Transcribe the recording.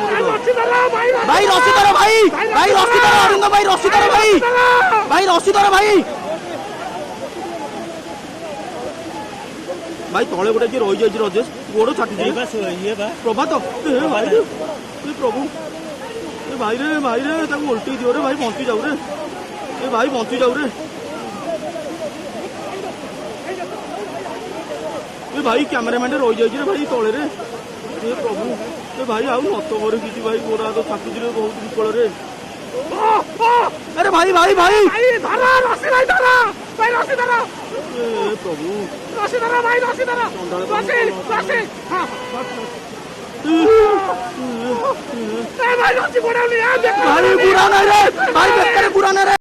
भाई रस्सी धरो भाई रस्सी धरो अरुण भाई रस्सी धरो भाई रस्सी धरो भाई तले गोटे किए रही जाइए रजेश गोड़ छाटी प्रभात भाई प्रभु भाई रे उल्टी दियो रे भाई बंची जाऊ रे भाई बंची जाऊ रे भाई कैमरामैन रही जाइए भाई तले रे प्रभु भाई आउ नत करे कि भाई गोरा तो छाटी बहुत विकल रे अरे भाई धरा रस्सी भाई धरा भाई रस्सी धरा प्रभु रस्सी धरा भाई रस्सी धरा रस्सी हां भाई रस्सी बुड़ा नहीं भाई बुरा नहीं रे भाई बेकार बुरा नहीं रे।